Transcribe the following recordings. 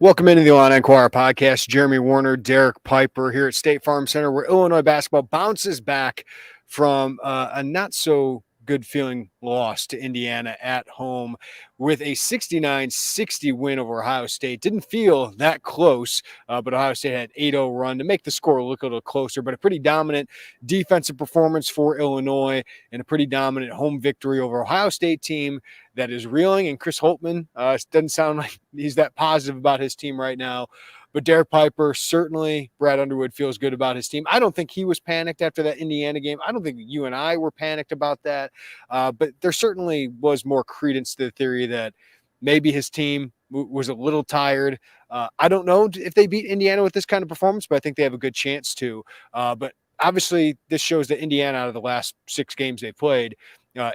Welcome into the Illini Inquirer podcast. Jeremy Werner, Derek Piper here at State Farm Center, where Illinois basketball bounces back from a not so good feeling loss to Indiana at home with a 69-60 win over Ohio State. Didn't feel that close, but Ohio State had 8-0 run to make the score look a little closer, but a pretty dominant defensive performance for Illinois and a pretty dominant home victory over Ohio State team that is reeling. And Chris Holtmann doesn't sound like he's that positive about his team right now. But Derek Piper, certainly Brad Underwood feels good about his team. I don't think he was panicked after that Indiana game. I don't think you and I were panicked about that. But there certainly was more credence to the theory that maybe his team was a little tired. I don't know if they beat Indiana with this kind of performance, but I think they have a good chance to. But obviously, this shows that Indiana, out of the last 6 games they played,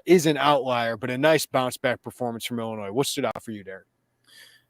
is an outlier, but a nice bounce-back performance from Illinois. What stood out for you, Derek?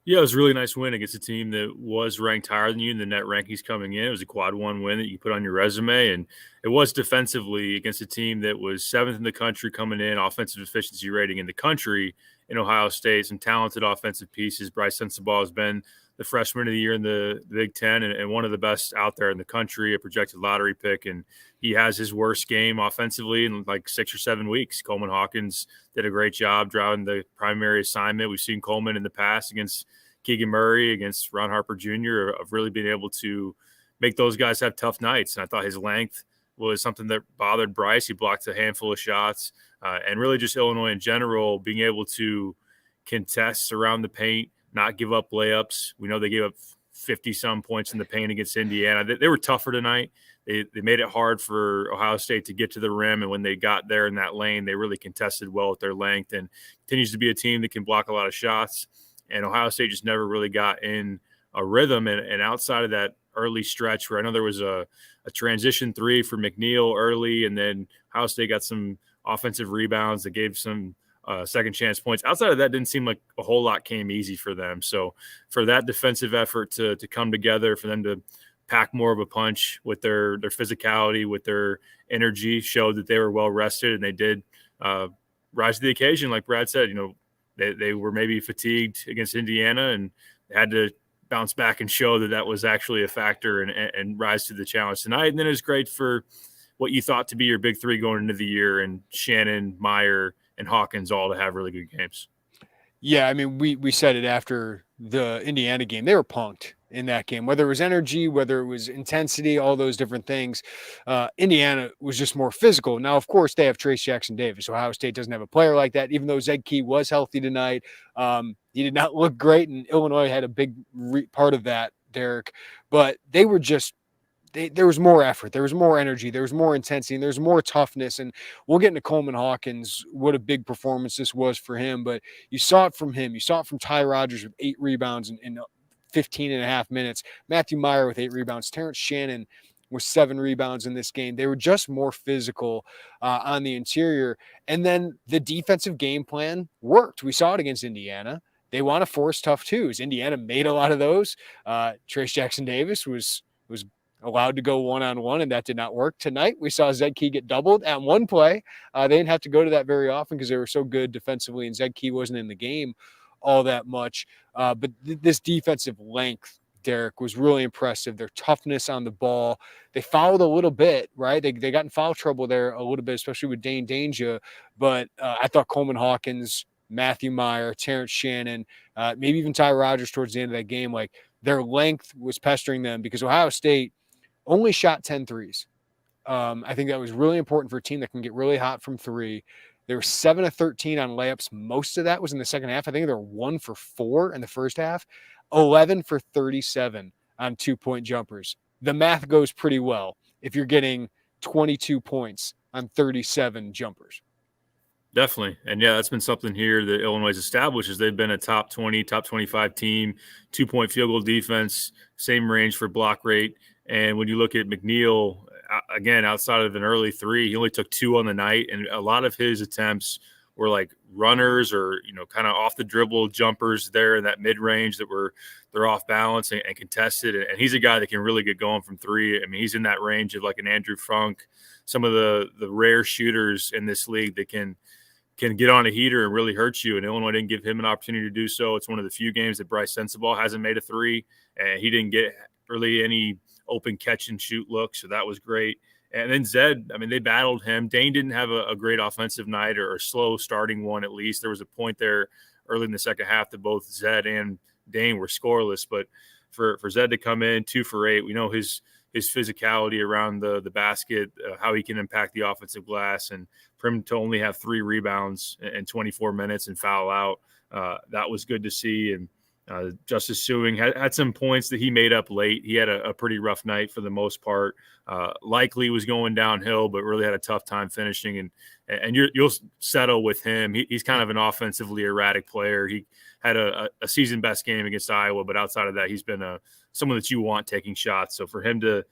Yeah, it was a really nice win against a team that was ranked higher than you in the net rankings coming in. It was a quad 1 win that you put on your resume, and it was defensively against a team that was 7th in the country coming in, offensive efficiency rating in the country in Ohio State. Some talented offensive pieces. Bryce Sensabaugh has been the freshman of the year in the Big Ten and one of the best out there in the country, a projected lottery pick, and he has his worst game offensively in like 6 or 7 weeks. Coleman Hawkins did a great job driving the primary assignment. We've seen Coleman in the past against Keegan Murray, against Ron Harper Jr., of really being able to make those guys have tough nights. And I thought his length was something that bothered Bryce. He blocked a handful of shots, and really just Illinois in general being able to contest around the paint, not give up layups. We know they gave up 50-some points in the paint against Indiana. They were tougher tonight. They made it hard for Ohio State to get to the rim, and when they got there in that lane, they really contested well with their length, and continues to be a team that can block a lot of shots. And Ohio State just never really got in a rhythm. And outside of that early stretch where I know there was a transition 3 for McNeil early, and then Ohio State got some offensive rebounds that gave some second chance points. Outside of that, didn't seem like a whole lot came easy for them. So for that defensive effort to come together, for them to pack more of a punch with their physicality, with their energy, showed that they were well rested, and they did rise to the occasion. Like Brad said, they were maybe fatigued against Indiana and had to bounce back and show that was actually a factor and rise to the challenge tonight. And then it was great for what you thought to be your big 3 going into the year, and Shannon, Mayer, and Hawkins all to have really good games. Yeah, I mean, we said it after the Indiana game. They were punked in that game, whether it was energy, whether it was intensity, all those different things. Indiana was just more physical. Now, of course, they have Trace Jackson Davis. Ohio State doesn't have a player like that, even though Zed Key was healthy tonight. He did not look great, and Illinois had a big part of that, Derek. But they were just there was more effort, there was more energy, there was more intensity, and there's more toughness. And we'll get into Coleman Hawkins, what a big performance this was for him. But you saw it from him. You saw it from Ty Rodgers with 8 rebounds in 15 and a half minutes. Matthew Mayer with 8 rebounds. Terrence Shannon with 7 rebounds in this game. They were just more physical on the interior. And then the defensive game plan worked. We saw it against Indiana. They want to force tough twos. Indiana made a lot of those. Trace Jackson Davis was allowed to go one-on-one, and that did not work. Tonight, we saw Zed Key get doubled at one play. They didn't have to go to that very often because they were so good defensively, and Zed Key wasn't in the game all that much. But this defensive length, Derek, was really impressive. Their toughness on the ball. They fouled a little bit, right? They got in foul trouble there a little bit, especially with Dane Danger. But I thought Coleman Hawkins, Matthew Mayer, Terrence Shannon, maybe even Ty Rodgers towards the end of that game, like their length was pestering them because Ohio State only shot 10 threes. I think that was really important for a team that can get really hot from 3. They were 7 of 13 on layups. Most of that was in the second half. I think they were 1 for 4 in the first half, 11 for 37 on 2-point jumpers. The math goes pretty well if you're getting 22 points on 37 jumpers. Definitely. And yeah, that's been something here that Illinois has established is they've been a top 20, top 25 team, 2-point field goal defense, same range for block rate. And when you look at McNeil, again, outside of an early 3, he only took 2 on the night. And a lot of his attempts were like runners or, kind of off the dribble jumpers there in that mid range they're off balance and contested. And he's a guy that can really get going from 3. I mean, he's in that range of like an Andrew Funk, some of the rare shooters in this league that can can get on a heater and really hurt you. And Illinois didn't give him an opportunity to do so. It's one of the few games that Bryce Sensabaugh hasn't made a three, and he didn't get really any open catch and shoot look. So that was great. And then Zed, I mean, they battled him. Dane didn't have a great offensive night, or a slow starting one at least. There was a point there early in the second half that both Zed and Dane were scoreless. But for Zed to come in 2 for 8, we know his physicality around the basket, how he can impact the offensive glass, and for him to only have 3 rebounds in 24 minutes and foul out, that was good to see. And Justice Suing had some points that he made up late. He had a pretty rough night for the most part. Likely was going downhill, but really had a tough time finishing. And you'll settle with him. He's kind of an offensively erratic player. He had a season best game against Iowa, but outside of that, he's been someone that you want taking shots. So for him to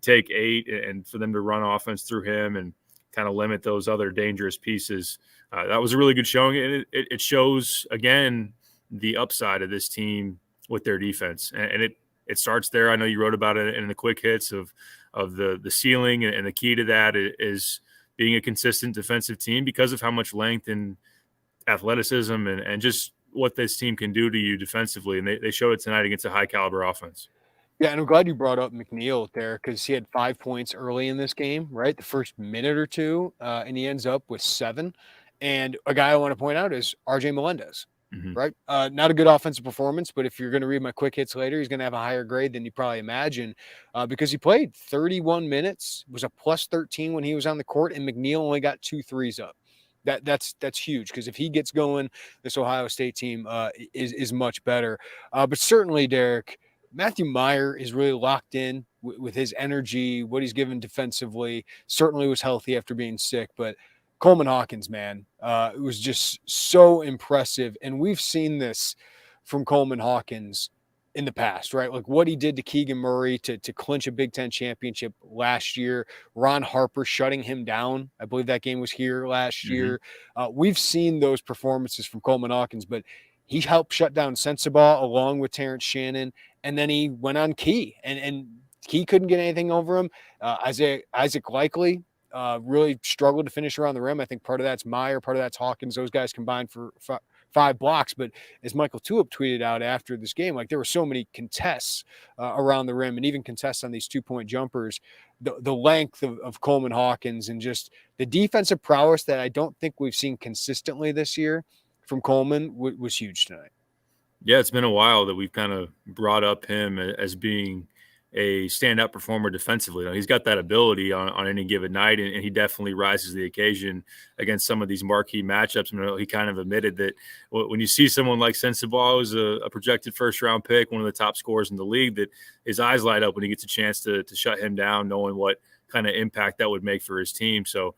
take 8 and for them to run offense through him and kind of limit those other dangerous pieces, that was a really good showing. And it shows again the upside of this team with their defense, and it starts there. I know you wrote about it in the quick hits of the ceiling, and the key to that is being a consistent defensive team because of how much length and athleticism and just what this team can do to you defensively. And they showed it tonight against a high caliber offense. Yeah, and I'm glad you brought up McNeil there, because he had 5 points early in this game, right? The first minute or two, and he ends up with 7. And a guy I want to point out is RJ Melendez. Mm-hmm. Right. Not a good offensive performance, but if you're going to read my quick hits later, he's going to have a higher grade than you probably imagine, because he played 31 minutes, was a plus 13 when he was on the court, and McNeil only got 2 threes up. That's huge, because if he gets going, this Ohio State team is much better. But certainly, Derek, Matthew Mayer is really locked in with his energy, what he's given defensively. Certainly was healthy after being sick, but Coleman Hawkins, man, it was just so impressive. And we've seen this from Coleman Hawkins in the past, right? Like what he did to Keegan Murray to clinch a Big Ten championship last year. Ron Harper shutting him down. I believe that game was here last year. We've seen those performances from Coleman Hawkins, but he helped shut down Sensabaugh along with Terrence Shannon. And then he went on Key, and Key couldn't get anything over him. Isaac Likely really struggled to finish around the rim. I think part of that's Mayer, part of that's Hawkins. Those guys combined for 5 blocks. But as Michael Tulip tweeted out after this game, like there were so many contests around the rim, and even contests on these 2-point jumpers. The length of Coleman Hawkins and just the defensive prowess that I don't think we've seen consistently this year from Coleman was huge tonight. Yeah, it's been a while that we've kind of brought up him as being a standout performer defensively. Now, he's got that ability on any given night, and he definitely rises to the occasion against some of these marquee matchups. I mean, he kind of admitted that when you see someone like Sensabaugh, who's a projected first-round pick, one of the top scorers in the league, that his eyes light up when he gets a chance to shut him down, knowing what kind of impact that would make for his team. So,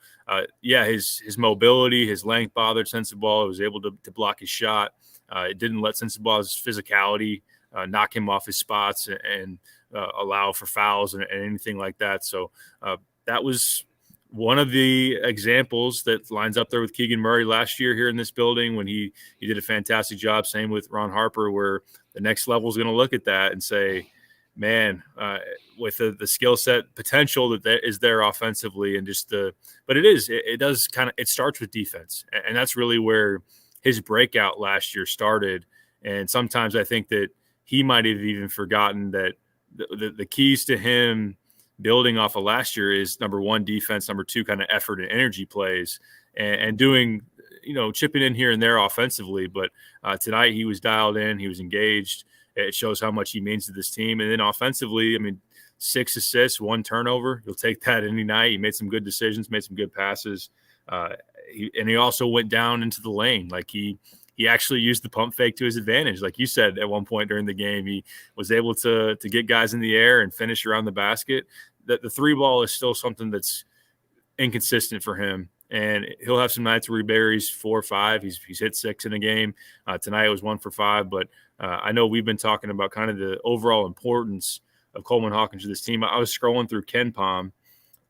his mobility, his length bothered Sensabaugh. He was able to block his shot. It didn't let Sensabaugh's physicality knock him off his spots and allow for fouls and anything like that. So that was one of the examples that lines up there with Keegan Murray last year here in this building when he did a fantastic job. Same with Ron Harper, where the next level is going to look at that and say, man, with the skill set potential that is there offensively, and just but it starts with defense. And that's really where his breakout last year started. And sometimes I think that he might have even forgotten that the keys to him building off of last year is, number one, defense, number two, kind of effort and energy plays, and doing, chipping in here and there offensively. But tonight he was dialed in, he was engaged. It shows how much he means to this team. And then offensively, I mean, 6 assists, 1 turnover. You'll take that any night. He made some good decisions, made some good passes. He also went down into the lane. Like he actually used the pump fake to his advantage. Like you said, at one point during the game, he was able to get guys in the air and finish around the basket. The 3 ball is still something that's inconsistent for him. And he'll have some nights where he buries 4 or 5. He's hit 6 in a game. Tonight it was 1 for 5. But I know we've been talking about kind of the overall importance of Coleman Hawkins to this team. I was scrolling through KenPom,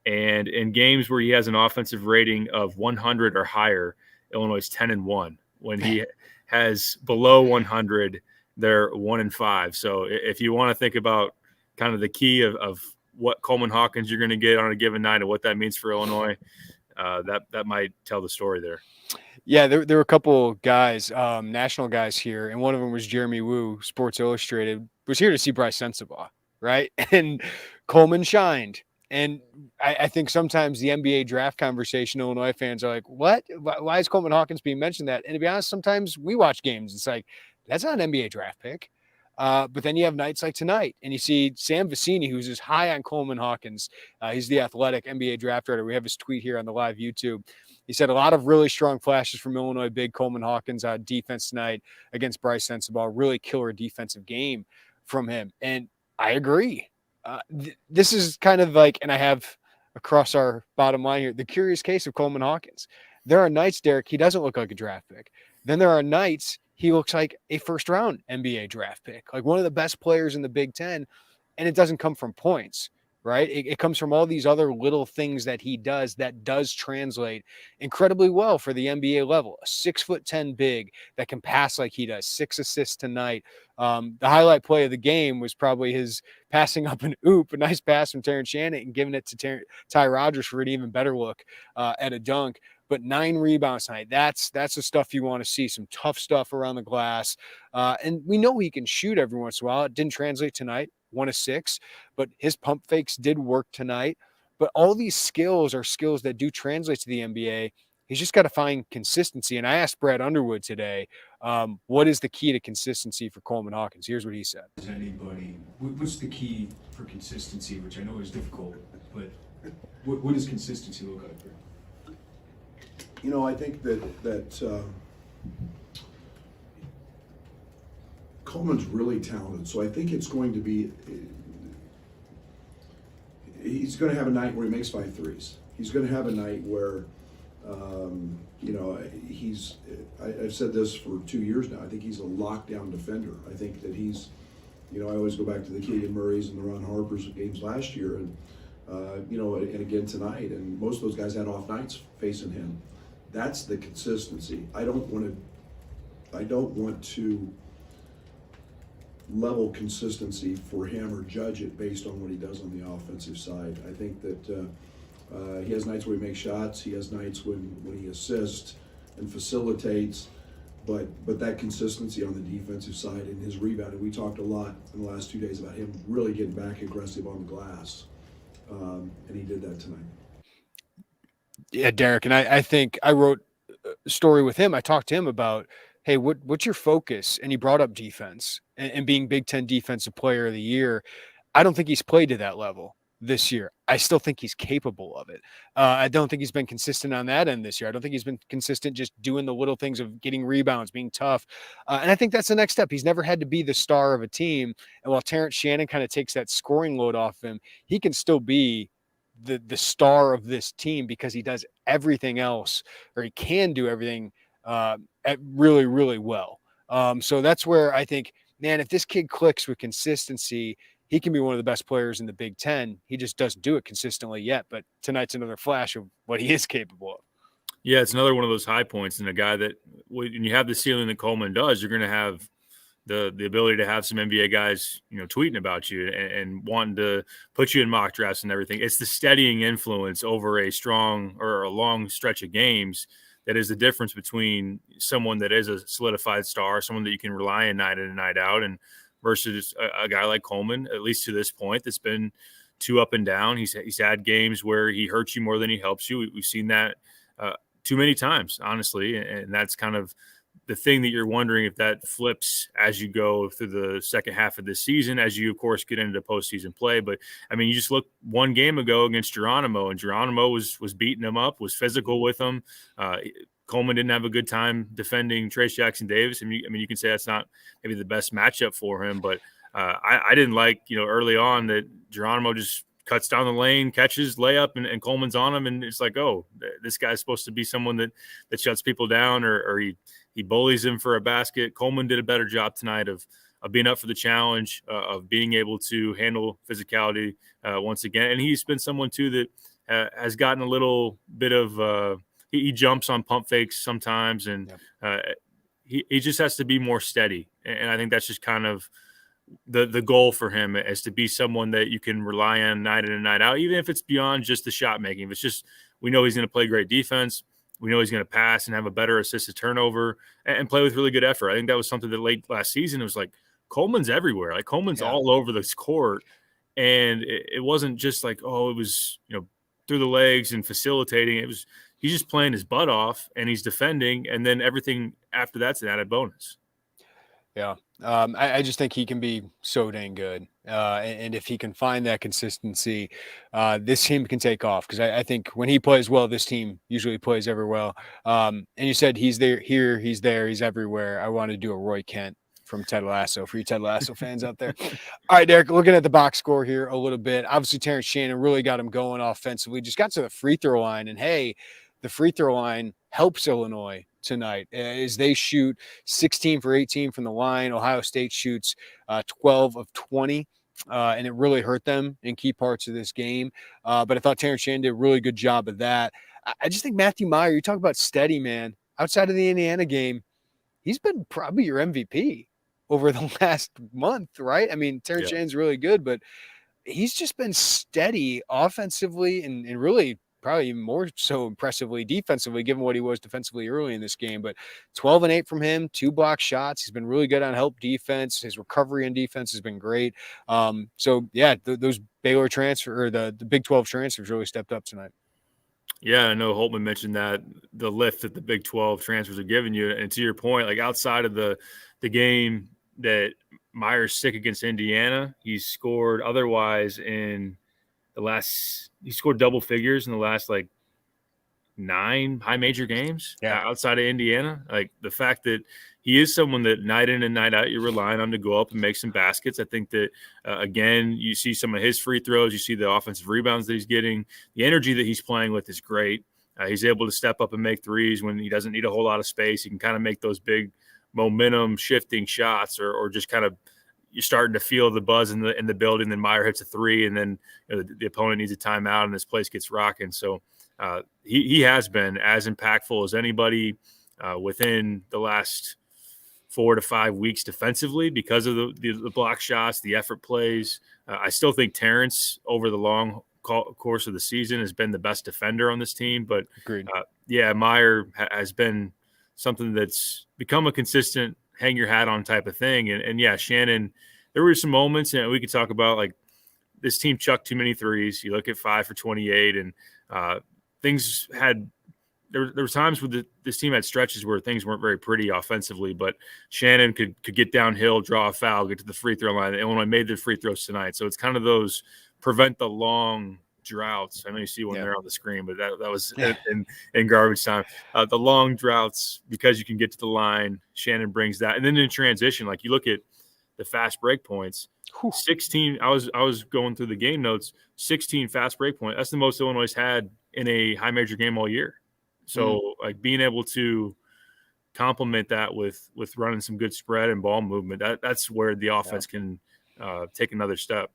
and in games where he has an offensive rating of 100 or higher, Illinois is 10-1. When he has below 100, they're 1-5. So if you want to think about kind of the key of what Coleman Hawkins you're going to get on a given night and what that means for Illinois, that might tell the story there. Yeah, there were a couple guys, national guys here, and one of them was Jeremy Woo, Sports Illustrated, was here to see Bryce Sensabaugh, right? And Coleman shined. And I think sometimes the NBA draft conversation, Illinois fans are like, what? Why is Coleman Hawkins being mentioned that? And to be honest, sometimes we watch games. It's like, that's not an NBA draft pick. But then you have nights like tonight, and you see Sam Vecini, who's as high on Coleman Hawkins. He's the Athletic NBA draft writer. We have his tweet here on the live YouTube. He said a lot of really strong flashes from Illinois big Coleman Hawkins on defense tonight against Bryce Sensabaugh. Really killer defensive game from him. And I agree. This is kind of like, and I have across our bottom line here, the curious case of Coleman Hawkins. There are nights, Derek, he doesn't look like a draft pick. Then there are nights he looks like a first round NBA draft pick, like one of the best players in the Big Ten. And it doesn't come from points, right? It comes from all these other little things that he does that does translate incredibly well for the NBA level. A 6'10" big that can pass like he does, 6 assists tonight. The highlight play of the game was probably his passing up an oop, a nice pass from Terrence Shannon and giving it to Ty Rodgers for an even better look at a dunk. But 9 rebounds tonight, that's the stuff you want to see, some tough stuff around the glass. And we know he can shoot every once in a while. It didn't translate tonight, 1 of 6, but his pump fakes did work tonight. But all these skills are skills that do translate to the NBA. He's just got to find consistency. And I asked Brad Underwood today, what is the key to consistency for Coleman Hawkins? Here's what he said. Anybody, what's the key for consistency, which I know is difficult, but what does consistency look like for him? You know, I think that Coleman's really talented, so I think it's going to be. He's going to have a night where he makes 5 threes. He's going to have a night where, you know, I've said this for 2 years now. I think he's a lockdown defender. I think that he's, you know, I always go back to the Keegan Murrays and the Ron Harpers games last year, and you know, and again tonight. And most of those guys had off nights facing him. That's the consistency. I don't want to level consistency for him or judge it based on what he does on the offensive side. I think that he has nights where he makes shots. He has nights when he assists and facilitates. But that consistency on the defensive side and his rebounding, we talked a lot in the last 2 days about him really getting back aggressive on the glass, and he did that tonight. Yeah, Derek, and I think I wrote a story with him. I talked to him about, hey, what's your focus? And he brought up defense and being Big Ten Defensive Player of the Year. I don't think he's played to that level this year. I still think he's capable of it. I don't think he's been consistent on that end this year. I don't think he's been consistent just doing the little things of getting rebounds, being tough. And I think that's the next step. He's never had to be the star of a team. And while Terrence Shannon kind of takes that scoring load off him, he can still be the star of this team because he does everything else, or he can do everything at really, really well. So that's where I think, man, if this kid clicks with consistency, he can be one of the best players in the Big Ten. He just doesn't do it consistently yet. But tonight's another flash of what he is capable of. Yeah, it's another one of those high points, and a guy that when you have the ceiling that Coleman does, you're going to have the ability to have some NBA guys, you know, tweeting about you and wanting to put you in mock drafts and everything. It's the steadying influence over a strong or a long stretch of games that is the difference between someone that is a solidified star, someone that you can rely on night in and night out, and versus a guy like Coleman, at least to this point, that's been too up and down. He's had games where he hurts you more than he helps you. We've seen that too many times, honestly, and that's kind of the thing that you're wondering if that flips as you go through the second half of this season, as you, of course, get into postseason play. But, I mean, you just look one game ago against Geronimo, and Geronimo was beating him up, was physical with him. Coleman didn't have a good time defending Trace Jackson-Davis. I mean, you can say that's not maybe the best matchup for him, but I didn't like, you know, early on that Geronimo just cuts down the lane, catches, layup, and Coleman's on him, and it's like, oh, this guy's supposed to be someone that shuts people down, or he bullies him for a basket. Coleman did a better job tonight of being up for the challenge, of being able to handle physicality once again. And he's been someone, too, that has gotten a little bit of he jumps on pump fakes sometimes, and he just has to be more steady. And I think that's just kind of the goal for him, is to be someone that you can rely on night in and night out, even if it's beyond just the shot making. If it's just, we know he's going to play great defense. We know he's going to pass and have a better assist to turnover and play with really good effort. I think that was something that late last season, it was like Coleman's everywhere. Like Coleman's all over this court. And it wasn't just like, oh, it was, through the legs and facilitating. He's just playing his butt off and he's defending. And then everything after that's an added bonus. Yeah. I just think he can be so dang good. And if he can find that consistency, this team can take off. Because I think when he plays well, this team usually plays every well. And you said he's there, here, he's there, he's everywhere. I want to do a Roy Kent from Ted Lasso for you Ted Lasso fans out there. All right, Derek, looking at the box score here a little bit. Obviously, Terrence Shannon really got him going offensively. Just got to the free throw line. And, hey, the free throw line helps Illinois tonight as they shoot 16 for 18 from the line. Ohio State shoots 12 of 20, and it really hurt them in key parts of this game. But I thought Terrence Shannon did a really good job of that. I just think Matthew Mayer, you talk about steady, man. Outside of the Indiana game, he's been probably your MVP over the last month, right? I mean, Terrence Shannon's really good, but he's just been steady offensively and really probably even more so impressively defensively, given what he was defensively early in this game. But 12 and 8 from him, 2 block shots. He's been really good on help defense. His recovery and defense has been great. Those Baylor transfer or the Big 12 transfers really stepped up tonight. Yeah, I know Holtman mentioned that the lift that the Big 12 transfers are giving you. And to your point, like outside of the game that Meyer's sick against Indiana, he's scored otherwise in he scored double figures in the last 9 high major games outside of Indiana. Like the fact that he is someone that night in and night out you're relying on to go up and make some baskets. I think that, again, you see some of his free throws, you see the offensive rebounds that he's getting. The energy that he's playing with is great. He's able to step up and make threes when he doesn't need a whole lot of space. He can kind of make those big momentum shifting shots or just kind of you're starting to feel the buzz in the building. Then Mayer hits a 3 and then the opponent needs a timeout and this place gets rocking. So he has been as impactful as anybody within the last 4 to 5 weeks defensively because of the block shots, the effort plays. I still think Terrence over the long course of the season has been the best defender on this team. But Mayer has been something that's become a consistent hang your hat on type of thing. And Shannon, there were some moments, and we could talk about this team chucked too many threes. You look at 5 for 28 and things had there were times where this team had stretches where things weren't very pretty offensively, but Shannon could get downhill, draw a foul, get to the free throw line. Illinois made their free throws tonight. So it's kind of those prevent the long droughts. I know you see one there on the screen, but that was in garbage time. The long droughts, because you can get to the line, Shannon brings that. And then in transition, you look at the fast break points, 16. I was going through the game notes, 16 fast break points. That's the most Illinois had in a high major game all year. So being able to complement that with running some good spread and ball movement, that's where the offense can take another step.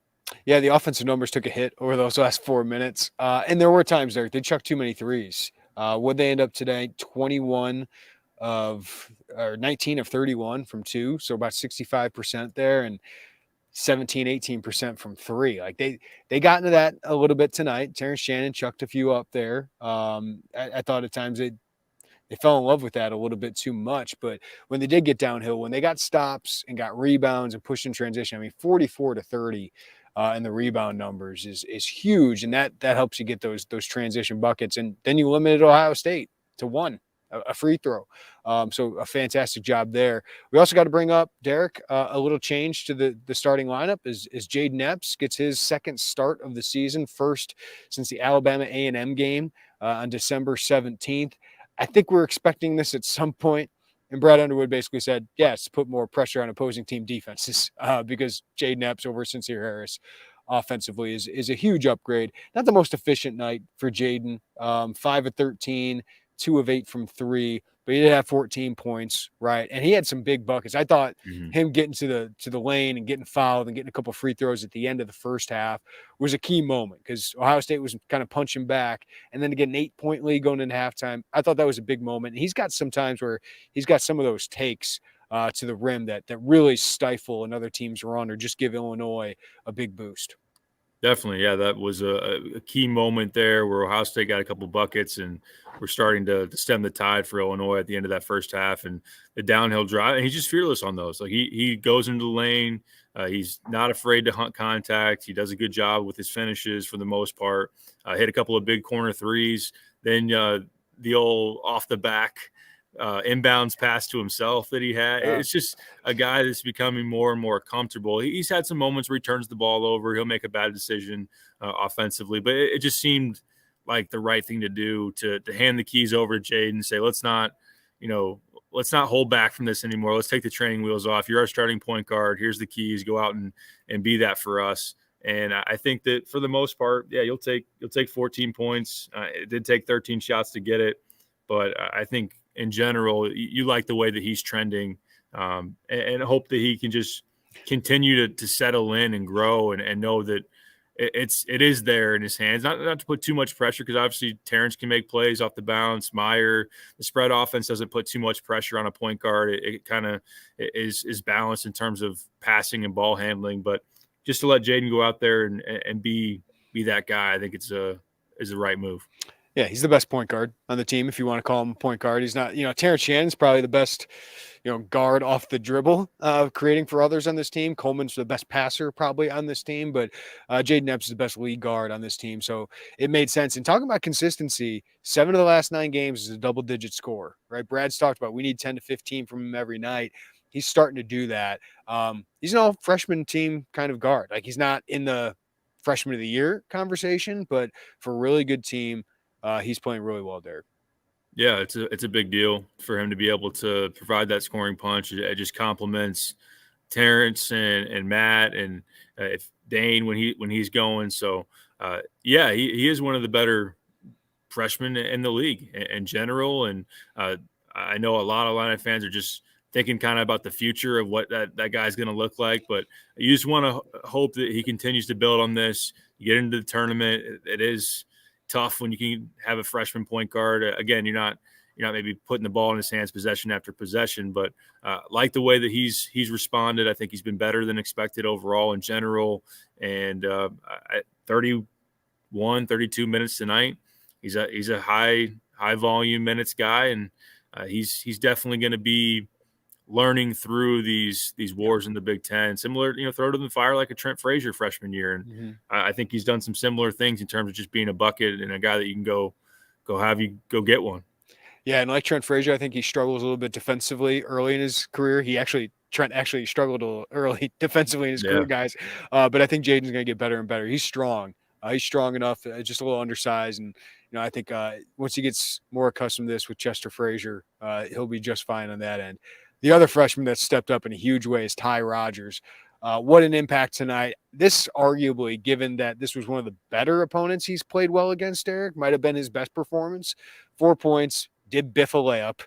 Yeah, the offensive numbers took a hit over those last 4 minutes. And there were times there they chucked too many threes. Would they end up today? 19 of 31 from 2, so about 65% there, and 17-18% from 3. They got into that a little bit tonight. Terrence Shannon chucked a few up there. I thought at times they fell in love with that a little bit too much. But when they did get downhill, when they got stops and got rebounds and pushed in transition, 44 to 30 and the rebound numbers is huge, and that helps you get those transition buckets. And then you limited Ohio State to 1. A free throw. So a fantastic job there. We also got to bring up, Derek, a little change to the starting lineup is Jaden Epps gets his second start of the season, first since the Alabama A&M game on December 17th. I think we're expecting this at some point. And Brad Underwood basically said, yes, put more pressure on opposing team defenses because Jaden Epps over Sincere Harris offensively is a huge upgrade. Not the most efficient night for Jaden. 5 of 13. 2 of 8 from 3, but he did have 14 points, right? And he had some big buckets. I thought him getting to the lane and getting fouled and getting a couple free throws at the end of the first half was a key moment because Ohio State was kind of punching back, and then to get an 8-point lead going into halftime, I thought that was a big moment. And he's got some times where he's got some of those takes to the rim that really stifle another team's run or just give Illinois a big boost. Definitely, yeah, that was a key moment there where Ohio State got a couple buckets and we're starting to stem the tide for Illinois at the end of that first half. And the downhill drive, and he's just fearless on those. Like he goes into the lane, he's not afraid to hunt contact. He does a good job with his finishes for the most part. Hit a couple of big corner threes. Then the old off the back inbounds pass to himself that he had. It's just a guy that's becoming more and more comfortable. He's had some moments where he turns the ball over. He'll make a bad decision offensively, but it just seemed like the right thing to do to hand the keys over to Jaden and say, let's not hold back from this anymore. Let's take the training wheels off. You're our starting point guard. Here's the keys. Go out and be that for us. And I think that for the most part, yeah, you'll take 14 points. It did take 13 shots to get it, but I think in general, you like the way that he's trending, and hope that he can just continue to settle in and grow and know that it is there in his hands. Not to put too much pressure, because obviously Terrence can make plays off the bounce. Meyer, the spread offense doesn't put too much pressure on a point guard. It kind of is balanced in terms of passing and ball handling. But just to let Jaden go out there and be that guy, I think is the right move. Yeah, he's the best point guard on the team, if you want to call him a point guard. He's not, Terrence Shannon's probably the best, guard off the dribble, creating for others on this team. Coleman's the best passer probably on this team, but Jaden Epps is the best lead guard on this team. So it made sense. And talking about consistency, 7 of the last 9 games is a double-digit score, right? Brad's talked about we need 10 to 15 from him every night. He's starting to do that. He's an all-freshman team kind of guard. Like, he's not in the freshman of the year conversation, but for a really good team, he's playing really well, Derek. Yeah, it's a big deal for him to be able to provide that scoring punch. It just complements Terrence and Matt and if Dane when he's going. So yeah, he is one of the better freshmen in the league in general. And I know a lot of Illini fans are just thinking kind of about the future of what that guy's going to look like. But you just want to hope that he continues to build on this. You get into the tournament. It is tough when you can have a freshman point guard. Again, you're not maybe putting the ball in his hands possession after possession, but like the way that he's responded. I think he's been better than expected overall in general. And 31, 32 minutes tonight, he's a high volume minutes guy, and he's definitely going to be learning through these wars in the Big Ten, similar, throw to the fire like a Trent Frazier freshman year. And I think he's done some similar things in terms of just being a bucket and a guy that you can go get one. Yeah, and like Trent Frazier, I think he struggles a little bit defensively early in his career. Trent actually struggled a little early defensively in his career, guys. But I think Jaden's going to get better and better. He's strong. He's strong enough, just a little undersized. And, I think once he gets more accustomed to this with Chester Frazier, he'll be just fine on that end. The other freshman that stepped up in a huge way is Ty Rodgers. What an impact tonight. This arguably, given that this was one of the better opponents he's played well against, Eric, might have been his best performance. 4 points, did biff a layup.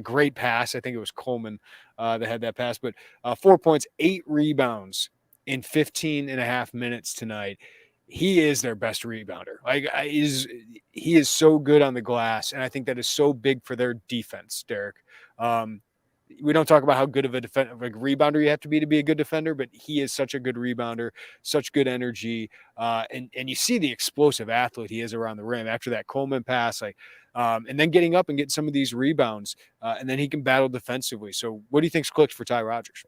Great pass. I think it was Coleman that had that pass. But 4 points, 8 rebounds in 15 and a half minutes tonight. He is their best rebounder. He is so good on the glass, and I think that is so big for their defense, Derek. We don't talk about how good of a rebounder you have to be a good defender, but he is such a good rebounder, such good energy. And you see the explosive athlete he is around the rim after that Coleman pass, and then getting up and getting some of these rebounds, and then he can battle defensively. So what do you think's clicked for Ty Rodgers?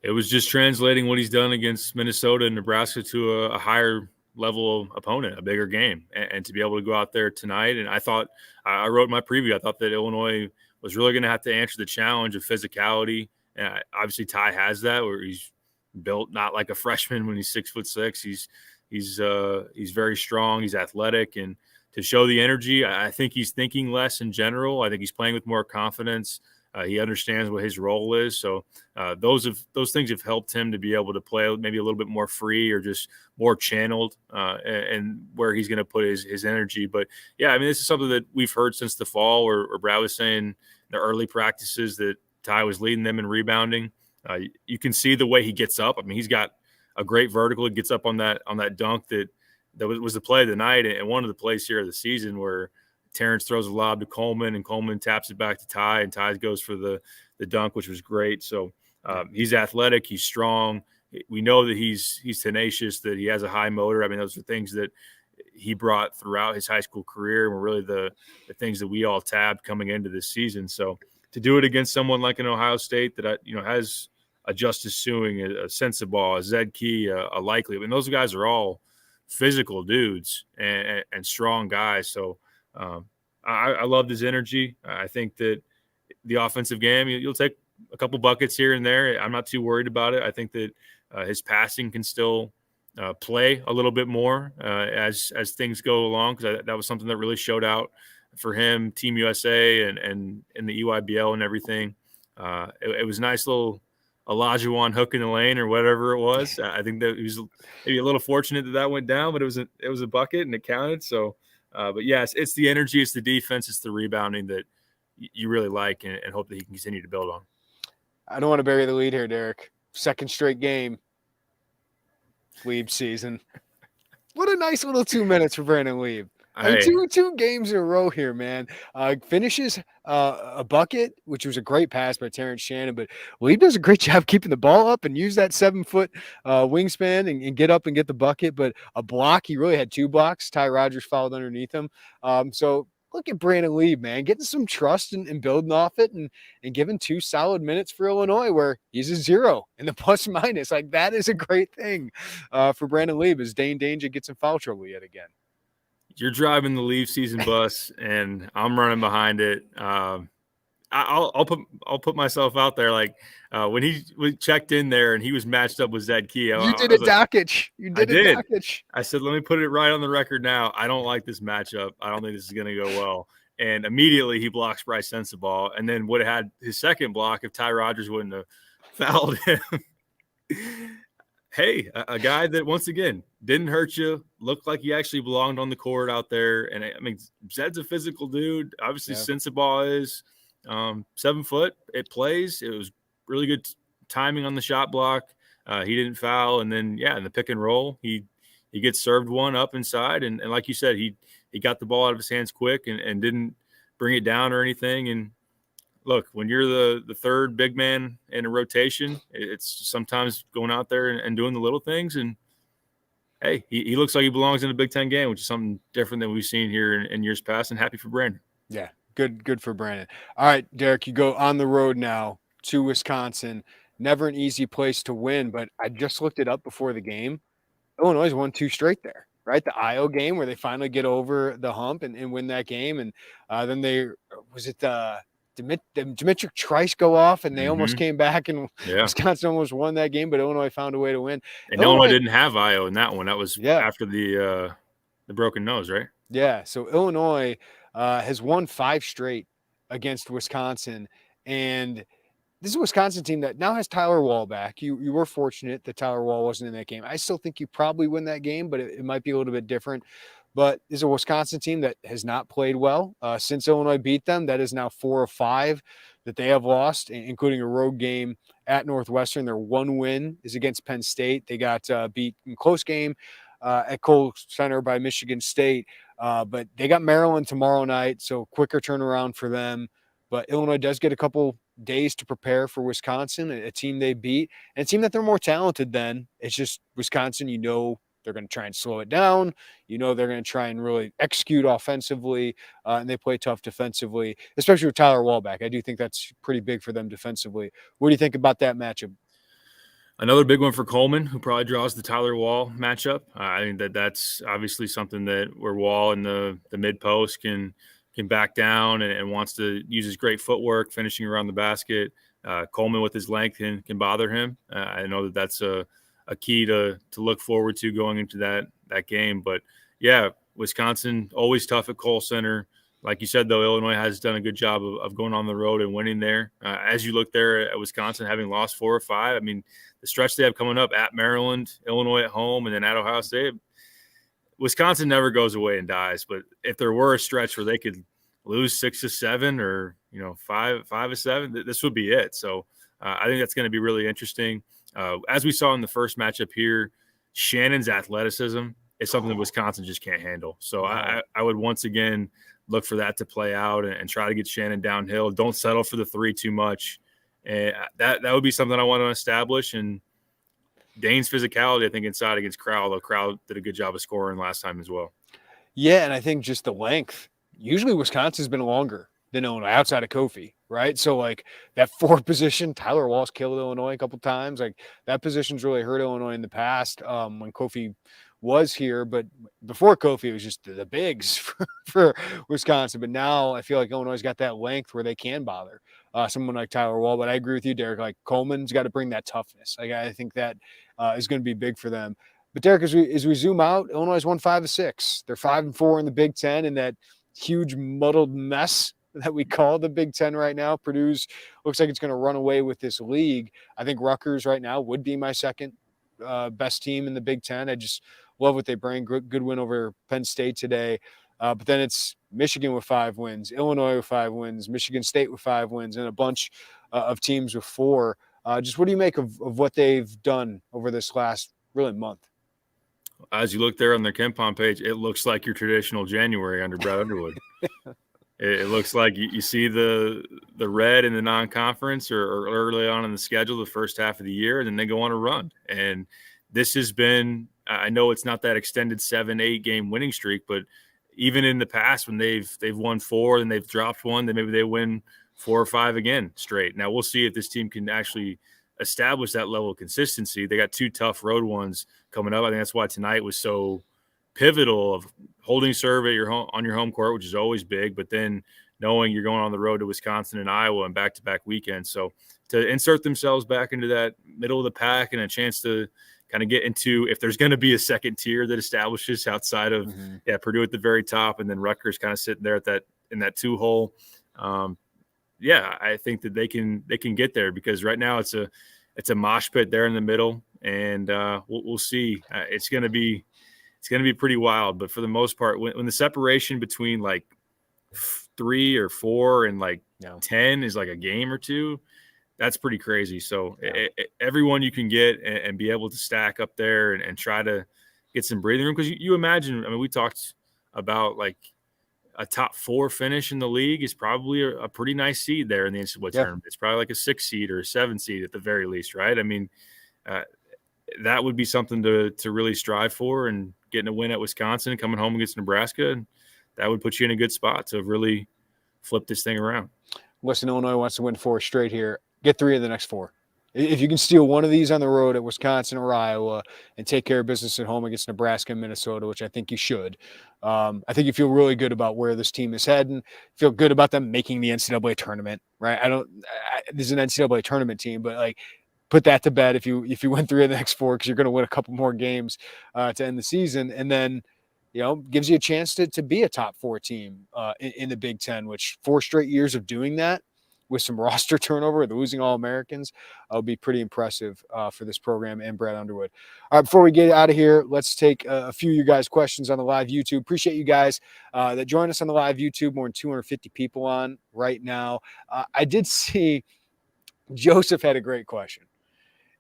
It was just translating what he's done against Minnesota and Nebraska to a higher level opponent, a bigger game, and to be able to go out there tonight. And I wrote in my preview, I thought that Illinois was really going to have to answer the challenge of physicality. And obviously Ty has that, where he's built not like a freshman when he's 6'6". He's very strong. He's athletic, and to show the energy, I think he's thinking less in general. I think he's playing with more confidence. He understands what his role is. So those things have helped him to be able to play maybe a little bit more free or just more channeled and where he's going to put his energy. But, yeah, I mean, this is something that we've heard since the fall where Brad was saying in the early practices that Ty was leading them in rebounding. You can see the way he gets up. I mean, he's got a great vertical. He gets up on that dunk that was the play of the night and one of the plays here of the season where Terrence throws a lob to Coleman, and Coleman taps it back to Ty, and Ty goes for the dunk, which was great. So he's athletic, he's strong, we know that he's tenacious, that he has a high motor. I mean, those are things that he brought throughout his high school career and were really the things that we all tabbed coming into this season. So to do it against someone like an Ohio State that, has a Justice Suing, a Sensabaugh, a Zed Key, a Likely. I mean, those guys are all physical dudes and strong guys. So I loved his energy. I think that the offensive game, you'll take a couple buckets here and there. I'm not too worried about it. I think that his passing can still play a little bit more as things go along, because that was something that really showed out for him, Team USA and in the EYBL and everything. It was a nice little Olajuwon hook in the lane or whatever it was. I think that he was maybe a little fortunate that went down, but it was a bucket and it counted. So, but yes, it's the energy, it's the defense, it's the rebounding that you really like and hope that he can continue to build on. I don't want to bury the lead here, Derek. Second straight game, Lieb season. What a nice little 2 minutes for Brandon Lieb. Hey. Two games in a row here, man. Finishes a bucket, which was a great pass by Terrence Shannon, but Lieb does a great job keeping the ball up and use that 7-foot wingspan and get up and get the bucket. But a block, he really had 2 blocks. Ty Rodgers fouled underneath him. So look at Brandon Lieb, man, getting some trust and building off it and giving 2 solid minutes for Illinois where he's a 0 in the plus minus. Like, that is a great thing for Brandon Lieb as Dane Danger gets in foul trouble yet again. You're driving the Leaf season bus, and I'm running behind it. I'll put myself out there. Like when he checked in there and he was matched up with Zed Key. You did a Dockage. I said, let me put it right on the record now. I don't like this matchup. I don't think this is going to go well. And immediately he blocks Bryce Sensabaugh, and then would have had his second block if Ty Rodgers wouldn't have fouled him. Hey, a guy that, once again, didn't hurt you, looked like he actually belonged on the court out there. And, I mean, Zed's a physical dude. Obviously, yeah. Sensabaugh is 7 foot. It plays. It was really good timing on the shot block. He didn't foul. And then, in the pick and roll, he gets served one up inside. And like you said, he got the ball out of his hands quick and didn't bring it down or anything. And, look, when you're the third big man in a rotation, it's sometimes going out there and doing the little things. And, hey, he looks like he belongs in a Big Ten game, which is something different than we've seen here in years past, and happy for Brandon. Yeah, good for Brandon. All right, Derek, you go on the road now to Wisconsin. Never an easy place to win, but I just looked it up before the game. Illinois won 2 straight there, right? The Iowa game where they finally get over the hump and win that game. And then Dimitric Trice go off, and they almost came back, and Wisconsin almost won that game, but Illinois found a way to win. And Illinois didn't have Iowa in that one. That was after the broken nose, right? Yeah. So Illinois has won 5 straight against Wisconsin, and this is a Wisconsin team that now has Tyler Wall back. You were fortunate that Tyler Wall wasn't in that game. I still think you probably win that game, but it might be a little bit different. But this is a Wisconsin team that has not played well since Illinois beat them. That is now 4 of 5 that they have lost, including a road game at Northwestern. Their one win is against Penn State. They got beat in close game at Kohl Center by Michigan State. But they got Maryland tomorrow night, so quicker turnaround for them. But Illinois does get a couple days to prepare for Wisconsin, a team they beat, and a team that they're more talented than. It's just Wisconsin, they're going to try and slow it down. They're going to try and really execute offensively, and they play tough defensively, especially with Tyler Wall back. I do think that's pretty big for them defensively. What do you think about that matchup? Another big one for Coleman, who probably draws the Tyler Wall matchup. I think that's obviously something where Wall in the mid post can back down and wants to use his great footwork, finishing around the basket. Coleman with his length can bother him. I know that's a key to look forward to going into that game. But, Wisconsin, always tough at Kohl Center. Like you said, though, Illinois has done a good job of going on the road and winning there. As you look there at Wisconsin, having lost 4 or 5, I mean, the stretch they have coming up at Maryland, Illinois at home, and then at Ohio State, Wisconsin never goes away and dies. But if there were a stretch where they could lose 6 of 7 or, 5 of 7, this would be it. So I think that's going to be really interesting. As we saw in the first matchup here, Shannon's athleticism is something that Wisconsin just can't handle. So I would once again look for that to play out and try to get Shannon downhill. Don't settle for the 3 too much. And that would be something I want to establish. And Dane's physicality, I think, inside against Crowell. The Crowell did a good job of scoring last time as well. Yeah, and I think just the length. Usually Wisconsin's been longer than Illinois outside of Kofi, right? So like that 4 position, Tyler Walsh killed Illinois a couple times. Like that position's really hurt Illinois in the past when Kofi was here. But before Kofi, it was just the bigs for Wisconsin. But now I feel like Illinois's got that length where they can bother someone like Tyler Wall. But I agree with you, Derek. Like Coleman's got to bring that toughness. Like I think that is going to be big for them. But Derek, as we zoom out, Illinois won 5 of 6. They're 5-4 in the Big Ten in that huge muddled mess that we call the Big Ten right now. Purdue's looks like it's going to run away with this league. I think Rutgers right now would be my second best team in the Big Ten. I just love what they bring. Good win over Penn State today. But then it's Michigan with 5 wins, Illinois with 5 wins, Michigan State with 5 wins, and a bunch of teams with 4. Just what do you make of what they've done over this last really month? As you look there on their KenPom page, it looks like your traditional January under Brad Underwood. It looks like you see the red in the non-conference or early on in the schedule, the first half of the year, and then they go on a run. And this has been, I know it's not that extended 7-8 game winning streak, but even in the past when they've won 4 and they've dropped 1, then maybe they win 4 or 5 again straight. Now we'll see if this team can actually establish that level of consistency. They got 2 tough road ones coming up. I think that's why tonight was so pivotal of holding serve at on your home court, which is always big, but then knowing you're going on the road to Wisconsin and Iowa and back-to-back weekends. So to insert themselves back into that middle of the pack and a chance to kind of get into, if there's going to be a second tier that establishes outside of Purdue at the very top, and then Rutgers kind of sitting there in that 2 hole. I think that they can get there, because right now it's a mosh pit there in the middle, and we'll see. It's going to be pretty wild, but for the most part, when the separation between like 3 or 4 and like 10 is like a game or 2, that's pretty crazy. So everyone you can get and be able to stack up there and try to get some breathing room, because you imagine, I mean, we talked about like a top 4 finish in the league is probably a pretty nice seed there in the NCAA tournament. It's probably like a 6 seed or a 7 seed at the very least, right? I mean, that would be something to really strive for, and getting a win at Wisconsin and coming home against Nebraska, and that would put you in a good spot to really flip this thing around. Listen, Illinois wants to win 4 straight here. Get 3 of the next 4. If you can steal one of these on the road at Wisconsin or Iowa and take care of business at home against Nebraska and Minnesota, which I think you should, I think you feel really good about where this team is heading. Feel good about them making the NCAA tournament, right? This is an NCAA tournament team, but like, put that to bed if you win 3 of the next 4, because you're going to win a couple more games to end the season, and then gives you a chance to be a top 4 team in the Big Ten, which 4 straight years of doing that with some roster turnover, losing All-Americans, will be pretty impressive for this program and Brad Underwood. All right, before we get out of here, let's take a few of you guys' questions on the live YouTube. Appreciate you guys that join us on the live YouTube. More than 250 people on right now. I did see Joseph had a great question.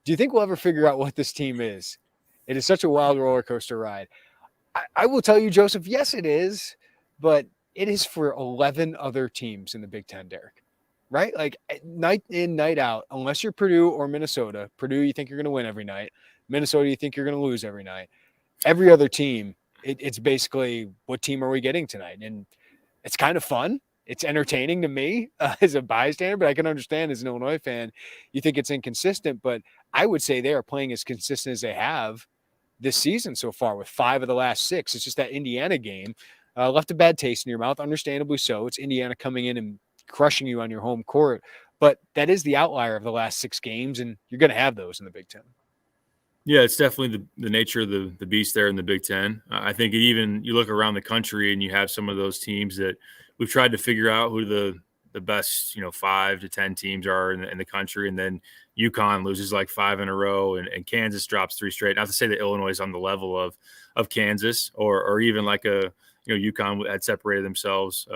Do you think we'll ever figure out what this team is? It is such a wild roller coaster ride. I will tell you, Joseph, yes, it is, but it is for 11 other teams in the Big Ten, Derek, right? Like night in, night out, unless you're Purdue or Minnesota. Purdue, you think you're going to win every night. Minnesota, you think you're going to lose every night. Every other team, it's basically, what team are we getting tonight? And it's kind of fun. It's entertaining to me as a bystander, but I can understand as an Illinois fan, you think it's inconsistent, but I would say they are playing as consistent as they have this season so far with 5 of the last 6. It's just that Indiana game left a bad taste in your mouth, understandably so. It's Indiana coming in and crushing you on your home court, but that is the outlier of the last 6 games, and you're going to have those in the Big Ten. Yeah, it's definitely the nature of the beast there in the Big Ten. I think you look around the country and you have some of those teams that we've tried to figure out who the best 5 to 10 teams are in the country, and then UConn loses like 5 in a row, and Kansas drops 3 straight. Not to say that Illinois is on the level of Kansas or even like UConn had separated themselves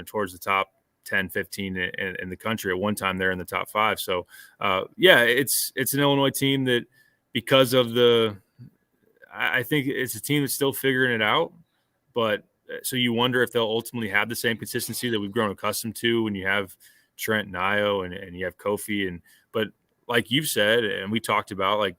towards the top 10, 15 in the country at one time. They're in the top 5. So it's an Illinois team that, because of I think it's a team that's still figuring it out, but so you wonder if they'll ultimately have the same consistency that we've grown accustomed to when you have Trent and Io and you have Kofi. But like you've said, and we talked about, like,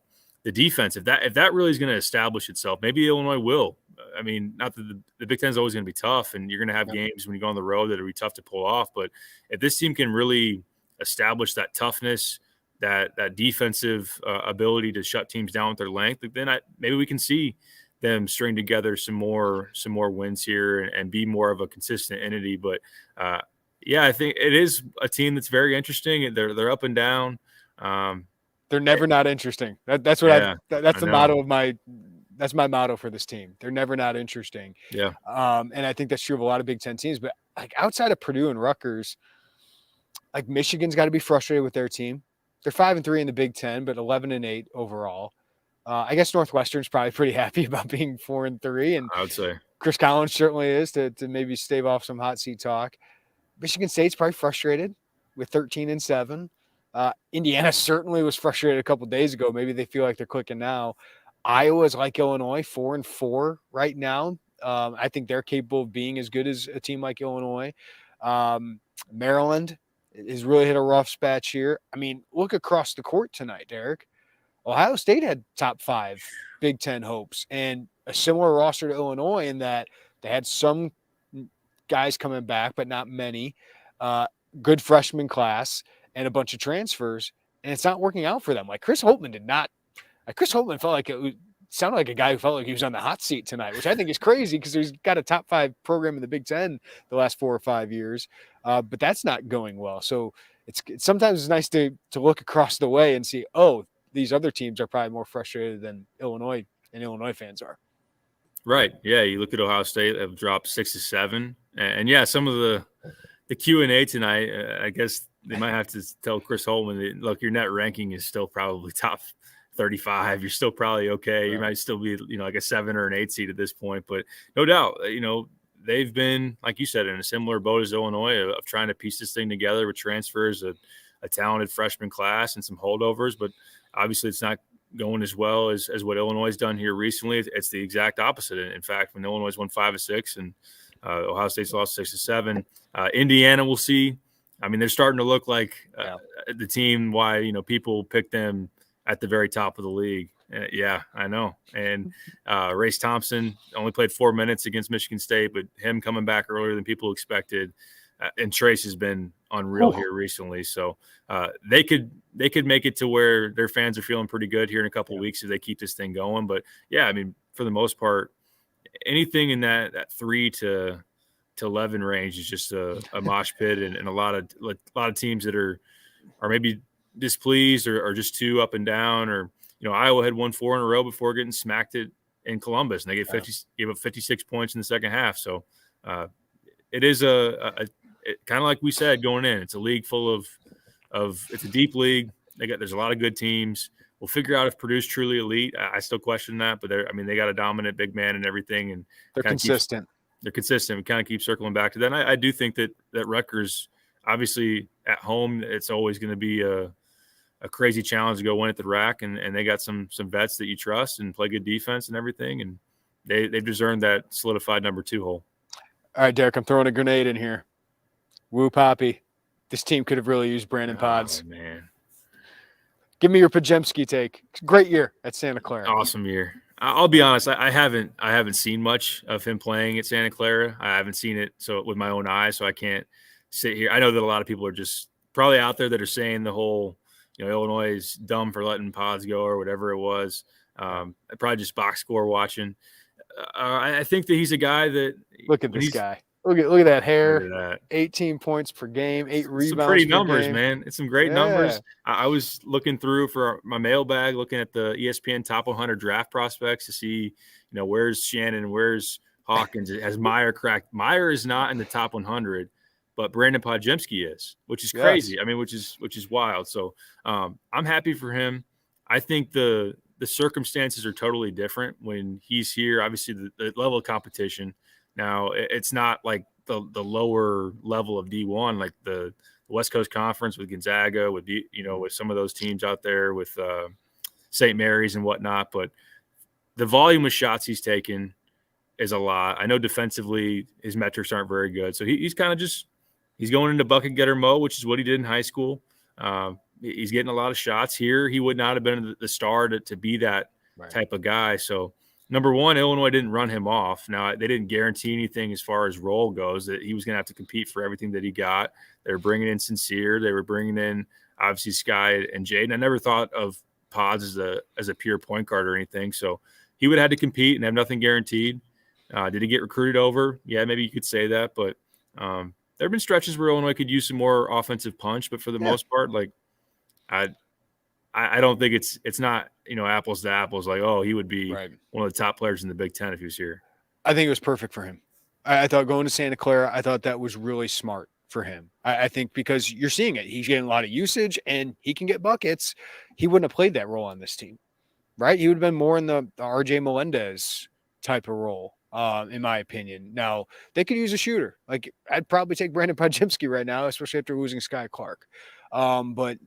the defense, if that really is going to establish itself, maybe Illinois will. I mean, not that the Big Ten is always going to be tough, and you're going to have games when you go on the road that will be tough to pull off. But if this team can really establish that toughness, that defensive ability to shut teams down with their length, then maybe we can see them string together some more wins here and be more of a consistent entity. But I think it is a team that's very interesting. They're up and down. They're never not interesting. That's what that's the motto of that's my motto for this team. They're never not interesting. Yeah. And I think that's true of a lot of Big Ten teams. But like outside of Purdue and Rutgers, like Michigan's got to be frustrated with their team. They're 5-3 in the Big Ten, but 11-8 overall. I guess Northwestern's probably pretty happy about being 4-3, and I would say Chris Collins certainly is to maybe stave off some hot seat talk. Michigan State's probably frustrated with 13-7. Indiana certainly was frustrated a couple days ago. Maybe they feel like they're clicking now. Iowa's like Illinois, 4-4 right now. I think they're capable of being as good as a team like Illinois. Maryland has really hit a rough spatch here. I mean, look across the court tonight, Derek. Ohio State had top 5 Big Ten hopes and a similar roster to Illinois in that they had some guys coming back, but not many. Good freshman class and a bunch of transfers, and it's not working out for them. Like Chris Holtmann felt like it sounded like a guy who felt like he was on the hot seat tonight, which I think is crazy because he's got a top 5 program in the Big Ten the last 4 or 5 years, but that's not going well. So it's sometimes it's nice to look across the way and see, these other teams are probably more frustrated than Illinois and Illinois fans are. Right. Yeah. You look at Ohio State, have dropped 6-7, and some of the Q&A tonight, I guess they might have to tell Chris Holtmann that, look, your net ranking is still probably top 35. You're still probably okay. Right. You might still be, like a 7 or an 8 seed at this point, but no doubt, they've been, like you said, in a similar boat as Illinois of trying to piece this thing together with transfers, a talented freshman class and some holdovers, but obviously it's not going as well as what Illinois has done here recently. It's the exact opposite. In fact, when Illinois won 5-6 and Ohio State's lost 6-7, Indiana, we'll see. I mean, they're starting to look like the team why, people pick them at the very top of the league. Yeah, I know. And Race Thompson only played 4 minutes against Michigan State, but him coming back earlier than people expected. And Trace has been unreal here recently. So they could make it to where their fans are feeling pretty good here in a couple of weeks if they keep this thing going. But, I mean, for the most part, anything in that 3 to 11 range is just a mosh pit and a lot of teams that are maybe displeased or just too up and down. Or, Iowa had won 4 in a row before getting smacked in Columbus, and they gave up 56 points in the second half. So it is kind of like we said going in, it's a league full of it's a deep league. There's a lot of good teams. We'll figure out if Purdue's truly elite. I still question that, but they got a dominant big man and everything, and they're consistent. They're consistent. We kind of keep circling back to that. And I do think that Rutgers, obviously at home, it's always going to be a crazy challenge to go win at the rack, and they got some vets that you trust and play good defense and everything, and they've just earned that solidified number 2 hole. All right, Derek, I'm throwing a grenade in here. Woo Poppy. This team could have really used Brandon Pods. Oh, man. Give me your Pajemski take. Great year at Santa Clara. Awesome year. I'll be honest. I haven't seen much of him playing at Santa Clara. I haven't seen it with my own eyes, so I can't sit here. I know that a lot of people are just probably out there that are saying the whole, Illinois is dumb for letting Pods go or whatever it was. Probably just box score watching. I think that he's a guy that look at this guy. Look at that hair. Look at that. 18 points per game, 8 rebounds. Some pretty numbers, game. Man. It's some great numbers. I was looking through for my mailbag, looking at the ESPN top 100 draft prospects to see, where's Shannon, where's Hawkins. Has Mayer cracked? Mayer is not in the top 100, but Brandon Pajemski is, which is crazy. Yes. I mean, which is wild. So I'm happy for him. I think the circumstances are totally different when he's here. Obviously, the level of competition. Now, it's not like the lower level of D1, like the West Coast Conference with Gonzaga, with with some of those teams out there with St. Mary's and whatnot. But the volume of shots he's taken is a lot. I know defensively his metrics aren't very good, so he's kind of he's going into bucket getter mode, which is what he did in high school. He's getting a lot of shots here. He would not have been the star to be that type of guy. So, number one, Illinois didn't run him off. Now, they didn't guarantee anything as far as role goes, that he was going to have to compete for everything that he got. They were bringing in Sincere. They were bringing in, obviously, Sky and Jaden. I never thought of Pods as a pure point guard or anything. So, he would have had to compete and have nothing guaranteed. Did he get recruited over? Yeah, maybe you could say that. But there have been stretches where Illinois could use some more offensive punch. But for the most part, like, I don't think it's not, apples to apples. Like, oh, he would be one of the top players in the Big Ten if he was here. I think it was perfect for him. I thought going to Santa Clara, I thought that was really smart for him. I think because you're seeing it. He's getting a lot of usage and he can get buckets. He wouldn't have played that role on this team, right? He would have been more in the RJ Melendez type of role, in my opinion. Now, they could use a shooter. Like, I'd probably take Brandon Podziemski right now, especially after losing Sky Clark. But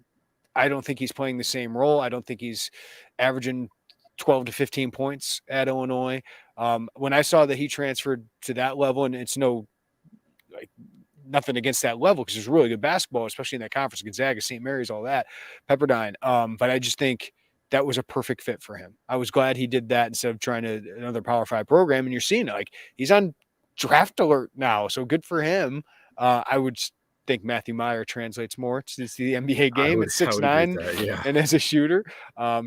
I don't think he's playing the same role. I don't think he's averaging 12 to 15 points at Illinois. When I saw that he transferred to that level, and it's nothing against that level because there's really good basketball, especially in that conference, Gonzaga, St. Mary's, all that, Pepperdine. But I just think that was a perfect fit for him. I was glad he did that instead of trying another Power 5 program. And you're seeing it, like, he's on draft alert now. So good for him. I would think Matthew Mayer translates more to the NBA game at 6'9" and as a shooter. I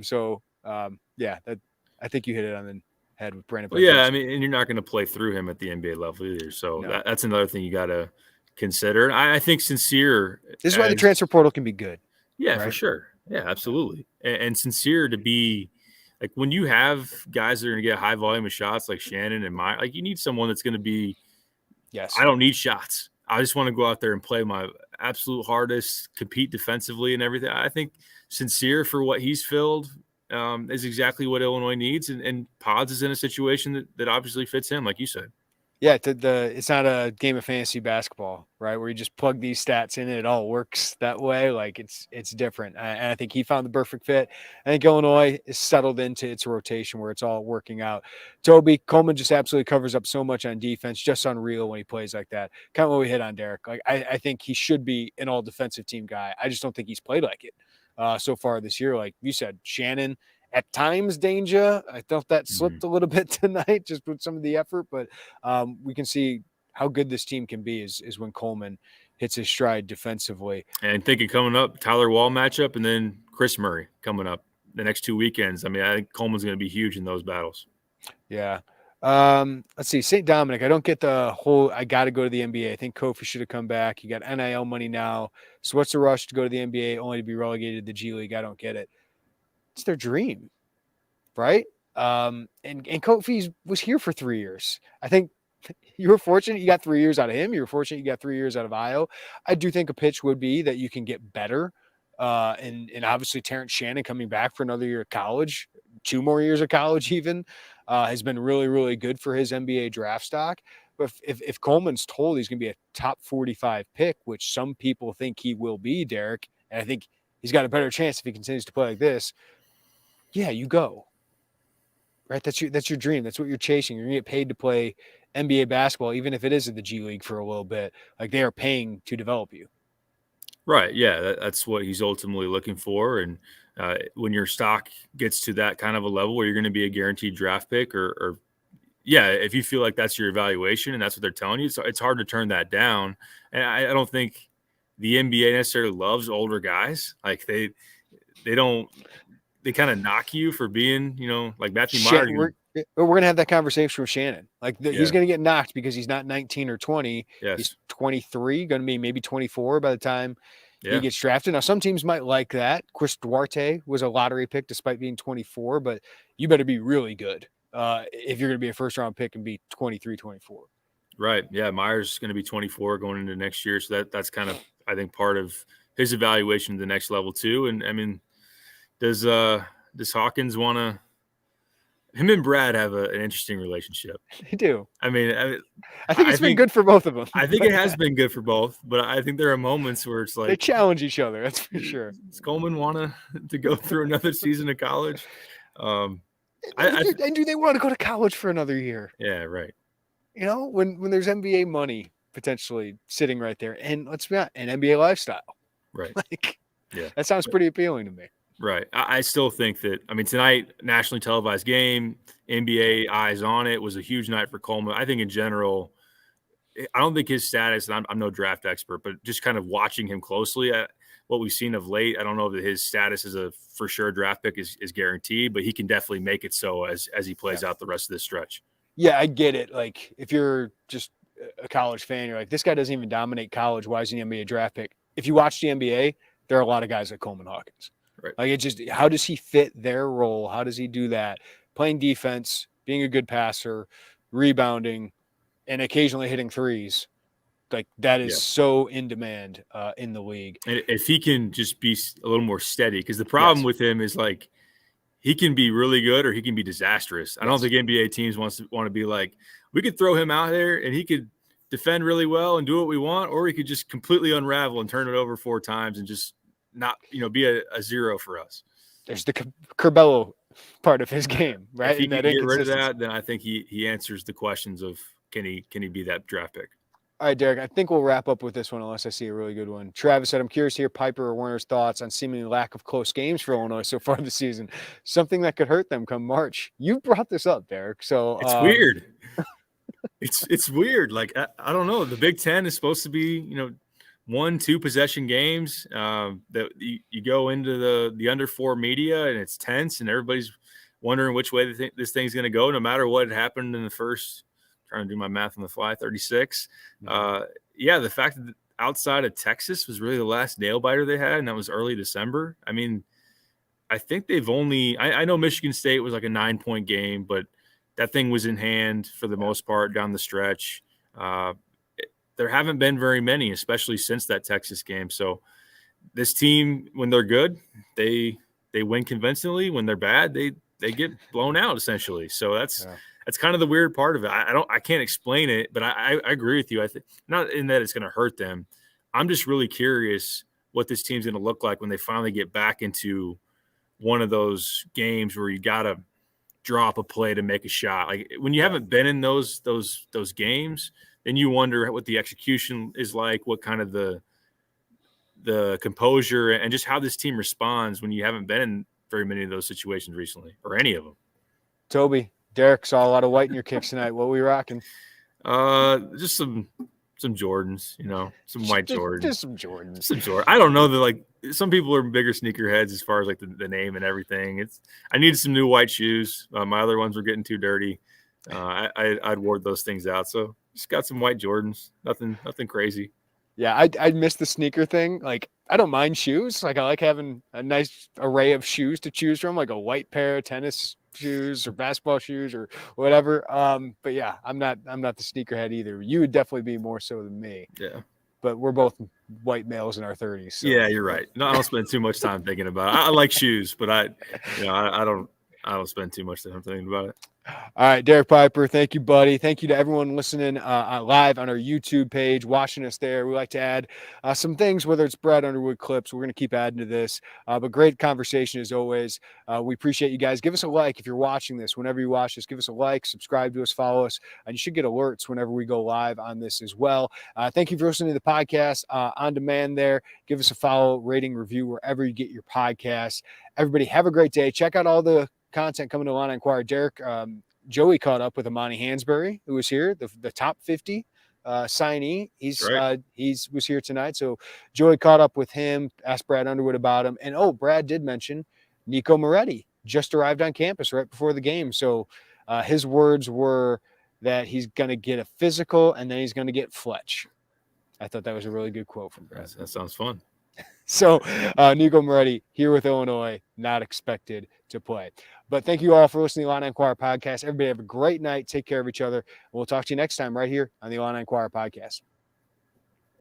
think you hit it on the head with Brandon. Well, yeah, I mean, and you're not going to play through him at the NBA level either. So that's another thing you got to consider. I think Sincere. This is why the transfer portal can be good. Yeah, right? For sure. Yeah, absolutely. And Sincere to be like, when you have guys that are going to get high volume of shots like Shannon and Meyer, like, you need someone that's going to be. Yes. I don't need shots. I just want to go out there and play my absolute hardest, compete defensively and everything. I think Sincere, for what he's filled, is exactly what Illinois needs. And Pods is in a situation that obviously fits him, like you said. Yeah, it's not a game of fantasy basketball, right, where you just plug these stats in and it all works that way. Like, it's different. And I think he found the perfect fit. I think Illinois is settled into its rotation where it's all working out. Toby Coleman just absolutely covers up so much on defense, just unreal when he plays like that. Kind of what we hit on, Derek. Like, I think he should be an all-defensive team guy. I just don't think he's played like it so far this year. Like you said, Shannon, at times, danger. I thought that slipped a little bit tonight just with some of the effort, but we can see how good this team can be is when Coleman hits his stride defensively. And thinking coming up, Tyler Wall matchup, and then Chris Murray coming up the next 2 weekends. I mean, I think Coleman's going to be huge in those battles. Yeah. Let's see. St. Dominic, I don't get the whole I got to go to the NBA. I think Kofi should have come back. You got NIL money now. So what's the rush to go to the NBA only to be relegated to the G League? I don't get it. It's their dream, right? And Kofi was here for 3 years. I think you were fortunate you got 3 years out of him. You were fortunate you got 3 years out of Io. I do think a pitch would be that you can get better. And obviously Terrence Shannon coming back for another year of college, 2 more years of college even, has been really, really good for his NBA draft stock. But if Coleman's told he's going to be a top 45 pick, which some people think he will be, Derek, and I think he's got a better chance if he continues to play like this, yeah, you go. Right? That's your dream. That's what you're chasing. You're going to get paid to play NBA basketball, even if it is in the G League for a little bit. Like, they are paying to develop you. Right. Yeah, that's what he's ultimately looking for. And when your stock gets to that kind of a level where you're going to be a guaranteed draft pick or if you feel like that's your evaluation and that's what they're telling you, it's hard to turn that down. And I don't think the NBA necessarily loves older guys. Like, they kind of knock you for being, like Matthew Meyer. We're going to have that conversation with Shannon. Like, he's going to get knocked because he's not 19 or 20. Yes. He's 23, going to be maybe 24 by the time he gets drafted. Now, some teams might like that. Chris Duarte was a lottery pick despite being 24, but you better be really good if you're going to be a first-round pick and be 23, 24. Right. Yeah, Meyer's going to be 24 going into next year, so that's kind of, I think, part of his evaluation to the next level too. And I mean, does Hawkins want to? Him and Brad have an interesting relationship. They do. I mean, I think it's been good for both of them. I think it has been good for both, but I think there are moments where it's like they challenge each other. That's for sure. Does Coleman want to go through another season of college? And do they want to go to college for another year? Yeah, right. When there's NBA money potentially sitting right there, and let's be honest, an NBA lifestyle, right? Like, Yeah. That sounds pretty appealing to me. Right. I still think that, I mean, tonight, nationally televised game, NBA eyes on it, was a huge night for Coleman. I think in general, I don't think his status, and I'm no draft expert, but just kind of watching him closely, what we've seen of late, I don't know that his status as a for sure draft pick is guaranteed, but he can definitely make it so as he plays out the rest of this stretch. Yeah, I get it. Like, if you're just a college fan, you're like, this guy doesn't even dominate college. Why is he going to be a draft pick? If you watch the NBA, there are a lot of guys like Coleman Hawkins. Right. Like, it just, how does he fit their role? How does he do that? Playing defense, being a good passer, rebounding, and occasionally hitting threes. Like, that is so in demand in the league. And if he can just be a little more steady, because the problem with him is, like, he can be really good or he can be disastrous. I don't think NBA teams want to be like, we could throw him out there and he could defend really well and do what we want, or he could just completely unravel and turn it over 4 times and just not, be a zero for us. There's the Curbelo part of his game, right? If he can get rid of that, then I think he answers the questions of can he be that draft pick. All right, Derek, I think we'll wrap up with this one unless I see a really good one. Travis said, I'm curious to hear Piper or Werner's thoughts on seemingly lack of close games for Illinois so far this season. Something that could hurt them come March. You brought this up, Derek. So it's weird. It's weird. Like, I don't know. The Big Ten is supposed to be, 1-2 possession games. That you go into the under 4 media and it's tense and everybody's wondering which way they think this thing's going to go, no matter what happened in the first. Trying to do my math on the fly, 36. The fact that outside of Texas was really the last nail biter they had, and that was early December. I mean, I think they've only – I know Michigan State was like a 9-point game, but that thing was in hand for the most part down the stretch. There haven't been very many, especially since that Texas game. So this team, when they're good, they win convincingly. When they're bad, they get blown out essentially. So that's kind of the weird part of it. I can't explain it, but I agree with you. I think not in that it's going to hurt them. I'm just really curious what this team's going to look like when they finally get back into one of those games where you got to drop a play to make a shot. Like when you haven't been in those games, then you wonder what the execution is like, what kind of the composure and just how this team responds when you haven't been in very many of those situations recently, or any of them. Toby, Derek saw a lot of white in your kicks tonight. What were we rocking? Just some Jordans, some white Jordans. Just some Jordans. Some Jordans. I don't know that, like, some people are bigger sneakerheads as far as like the name and everything. I needed some new white shoes. My other ones were getting too dirty. I'd wore those things out. So just got some white Jordans. Nothing crazy. Yeah, I missed the sneaker thing. Like, I don't mind shoes. Like, I like having a nice array of shoes to choose from, like a white pair of tennis shoes or basketball shoes or whatever. But yeah, I'm not the sneakerhead either. You would definitely be more so than me. Yeah. But we're both white males in our 30s. So. Yeah, you're right. No, I don't spend too much time thinking about it. I like shoes, but I don't spend too much time thinking about it. All right, Derek Piper, thank you, buddy. Thank you to everyone listening live on our YouTube page, watching us there. We like to add some things, whether it's Brad Underwood clips. We're going to keep adding to this. But great conversation as always. We appreciate you guys. Give us a like if you're watching this. Whenever you watch this, give us a like, subscribe to us, follow us, and you should get alerts whenever we go live on this as well. Thank you for listening to the podcast on demand there. Give us a follow, rating, review, wherever you get your podcasts. Everybody have a great day. Check out all the content coming to Illini Inquirer. Derek, Joey caught up with Amani Hansberry, who was here, the top 50 signee. He was here tonight. So Joey caught up with him, asked Brad Underwood about him. And, Brad did mention Nico Moretti just arrived on campus right before the game. So his words were that he's going to get a physical and then he's going to get Fletch. I thought that was a really good quote from Brad. That sounds fun. So Nico Moretti here with Illinois, not expected to play. But thank you all for listening to the Illini Inquirer podcast. Everybody have a great night. Take care of each other. And we'll talk to you next time right here on the Illini Inquirer podcast.